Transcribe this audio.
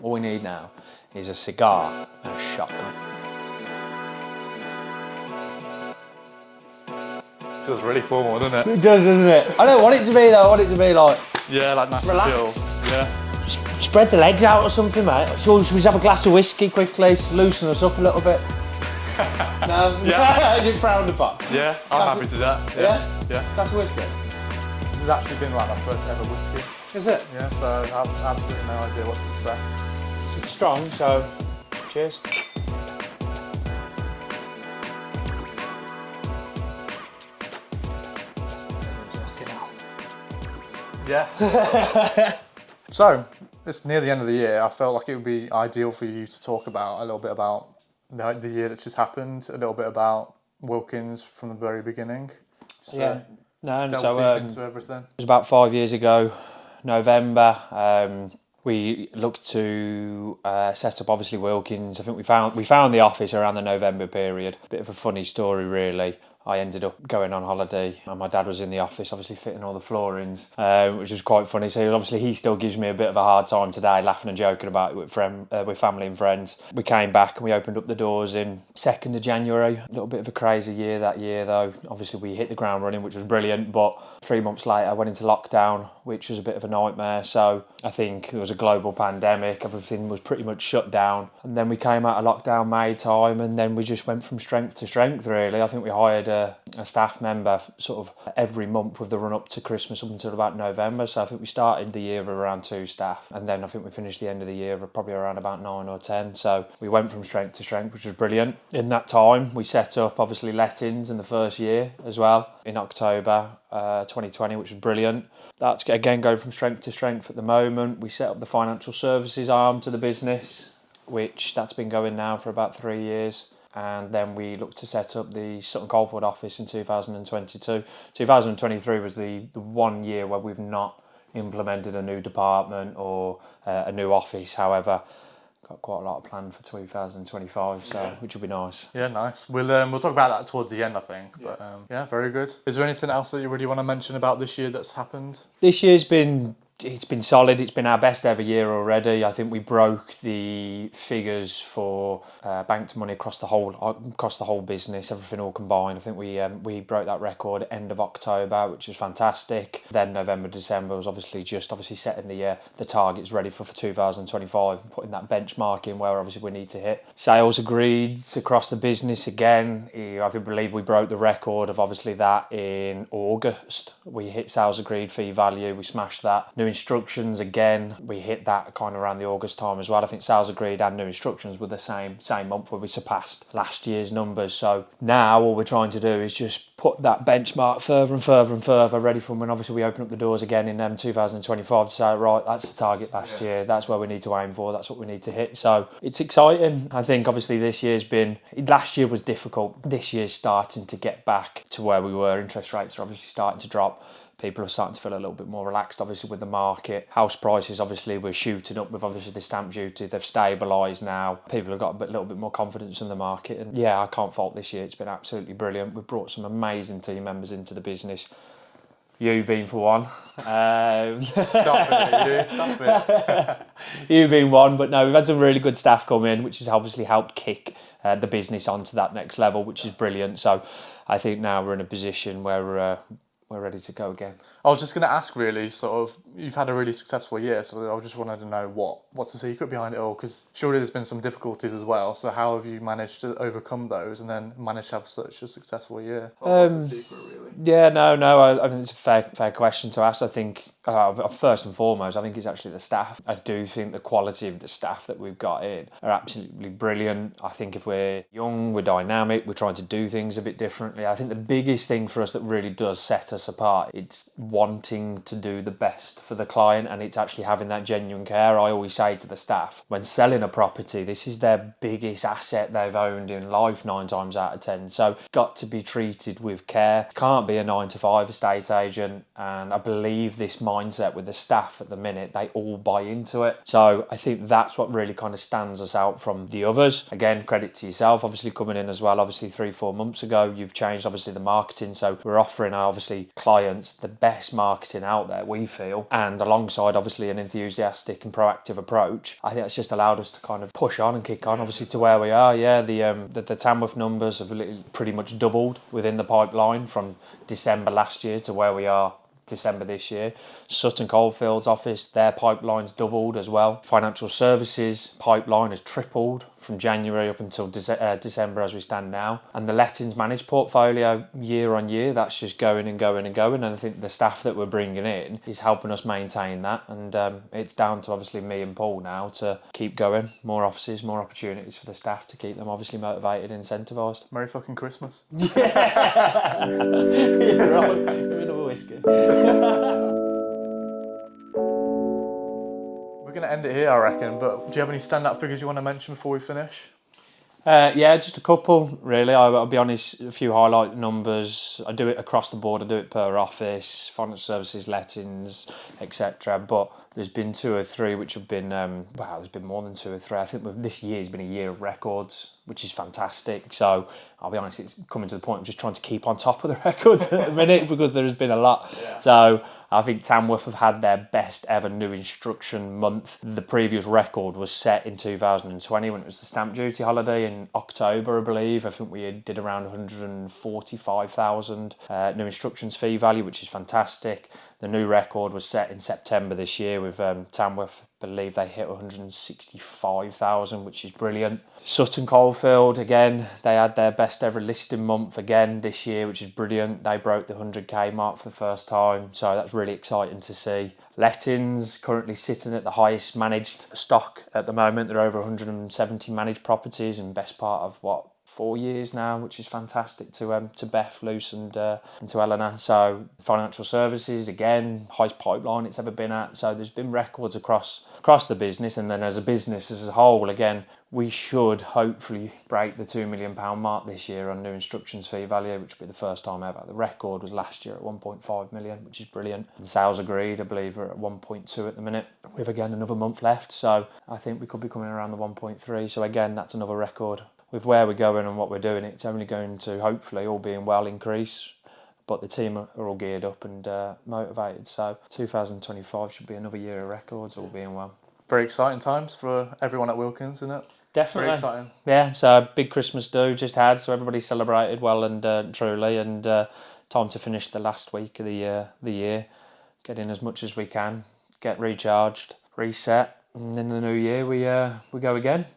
All we need now is a cigar and a shotgun. Feels really formal, doesn't it? It does, doesn't it? I don't want it to be though. I want it to be like, Yeah, like nice and relax. chill. Yeah. Spread the legs out or something, mate. Should we just have a glass of whiskey quickly, just loosen us up a little bit? No, Yeah. Is it frowned upon? Yeah, I'm happy to do that. Yeah? Yeah. Glass of whiskey? This has actually been like my first ever whiskey. Is it? Yeah, so I have absolutely no idea what to expect. It's strong, so cheers. Yeah. So, it's near the end of the year. I felt like it would be ideal for you to talk about a little bit about the year that just happened, a little bit about Wilkins from the very beginning. So, Yeah. No, delve so deep into everything. it was about 5 years ago, November. We looked to set up obviously Wilkins. I think we found the office around the November period. Bit of a funny story really. I ended up going on holiday and my dad was in the office obviously fitting all the floorings, which was quite funny. So obviously he still gives me a bit of a hard time today, laughing and joking about it with family and friends. We came back and we opened up the doors in 2nd of January. A little bit of a crazy year that year though. Obviously we hit the ground running, which was brilliant, but 3 months later I went into lockdown, which was a bit of a nightmare. So I think there was a global pandemic, everything was pretty much shut down. And then we came out of lockdown May time and then we just went from strength to strength really. I think we hired a staff member sort of every month with the run up to Christmas up until about November. So I think we started the year with around 2 staff and then I think we finished the end of the year with probably around about 9 or 10. So we went from strength to strength, which was brilliant. In that time we set up obviously lettings in the first year as well in October 2020, which was brilliant. That's again going from strength to strength at the moment. We set up the financial services arm to the business, which that's been going now for about 3 years. And then we looked to set up the Sutton Coldfield office in 2022. 2023 was the 1 year where we've not implemented a new department or a new office. However, got quite a lot of planned for 2025, so which will be nice. Yeah, nice. We'll talk about that towards the end, I think. But yeah, very good. Is there anything else that you really want to mention about this year that's happened? This year's been solid. It's been our best ever year already. I think we broke the figures for banked money across the whole business, everything all combined. I think we broke that record end of October, which was fantastic. Then November, December was obviously setting the targets ready for 2025 and putting that benchmark in where obviously we need to hit. Sales agreed across the business again. I believe we broke the record of obviously that in August. We hit sales agreed fee value. We smashed that. New instructions again, we hit that kind of around the August time as well. I think sales agreed and new instructions were the same month where we surpassed last year's numbers. So now all we're trying to do is just put that benchmark further and further and further, ready for when obviously we open up the doors again in 2025 to say, right, that's the target last year, that's where we need to aim for, that's what we need to hit. So it's exciting. I think obviously last year was difficult. This year's starting to get back to where we were. Interest rates are obviously starting to drop. People are starting to feel a little bit more relaxed, obviously, with the market. House prices, obviously, were shooting up with, obviously, the stamp duty. They've stabilised now. People have got a little bit more confidence in the market. And, yeah, I can't fault this year. It's been absolutely brilliant. We've brought some amazing team members into the business. You being for one. Stop it. You being one. But, no, we've had some really good staff come in, which has obviously helped kick the business onto that next level, which is brilliant. So I think now we're in a position where we're ready to go again. I was just going to ask really, sort of, you've had a really successful year, so I just wanted to know what's the secret behind it all, because surely there's been some difficulties as well, so how have you managed to overcome those and then managed to have such a successful year? What's the secret really? Yeah, no, I think it's a fair question to ask. I think, first and foremost, I think it's actually the staff. I do think the quality of the staff that we've got in are absolutely brilliant. I think if we're young, we're dynamic, we're trying to do things a bit differently. I think the biggest thing for us that really does set us apart, it's wanting to do the best for the client, and it's actually having that genuine care. I always say to the staff, when selling a property, this is their biggest asset they've owned in life 9 times out of 10. So got to be treated with care. Can't be a 9 to 5 estate agent, and I believe this mindset with the staff at the minute, they all buy into it. So I think that's what really kind of stands us out from the others. Again, credit to yourself, obviously coming in as well. Obviously 3-4 months ago, you've changed obviously the marketing, so we're offering our obviously clients the best marketing out there, we feel, and alongside obviously an enthusiastic and proactive approach, I think it's just allowed us to kind of push on and kick on obviously to where we are. Yeah, the Tamworth numbers have pretty much doubled within the pipeline from December last year to where we are December this year. Sutton Coldfields office, their pipeline's doubled as well. Financial services pipeline has tripled from January up until December as we stand now. And the lettings managed portfolio year on year, that's just going and going and going. And I think the staff that we're bringing in is helping us maintain that. And it's down to obviously me and Paul now to keep going. More offices, more opportunities for the staff to keep them obviously motivated and incentivised. Merry fucking Christmas. Yeah, you're right. Give me another whiskey. We're going to end it here, I reckon, but do you have any standout figures you want to mention before we finish? Yeah, just a couple, really. I'll be honest, a few highlight numbers. I do it across the board. I do it per office, financial services, lettings, etc. But there's been 2 or 3 which have been, there's been more than 2 or 3. I think this year's been a year of records, which is fantastic. So I'll be honest, it's coming to the point of just trying to keep on top of the records at the minute because there has been a lot. Yeah. So I think Tamworth have had their best ever new instruction month. The previous record was set in 2020 when it was the stamp duty holiday in October, I believe. I think we did around 145,000 new instructions fee value, which is fantastic. The new record was set in September this year with Tamworth. I believe they hit 165,000, which is brilliant. Sutton Coldfield, again, they had their best ever listing month again this year, which is brilliant. They broke the 100k mark for the first time, so that's really exciting to see. Lettings currently sitting at the highest managed stock at the moment. They're over 170 managed properties in best part of 4 years now, which is fantastic to Beth, Luce and to Eleanor. So financial services, again, highest pipeline it's ever been at. So there's been records across the business, and then as a business as a whole, again, we should hopefully break the £2 million mark this year on new instructions fee value, which will be the first time ever. The record was last year at 1.5 million, which is brilliant. And sales agreed, I believe, are at 1.2 at the minute. We've again another month left, so I think we could be coming around the 1.3. So again, that's another record. With where we're going and what we're doing, it's only going to, hopefully, all being well, increase. But the team are all geared up and motivated. So 2025 should be another year of records, all being well. Very exciting times for everyone at Wilkins, isn't it? Definitely. Very exciting. Yeah, so big Christmas do just had, so everybody celebrated well and truly. And time to finish the last week of the year. Get in as much as we can, get recharged, reset. And in the new year, we go again.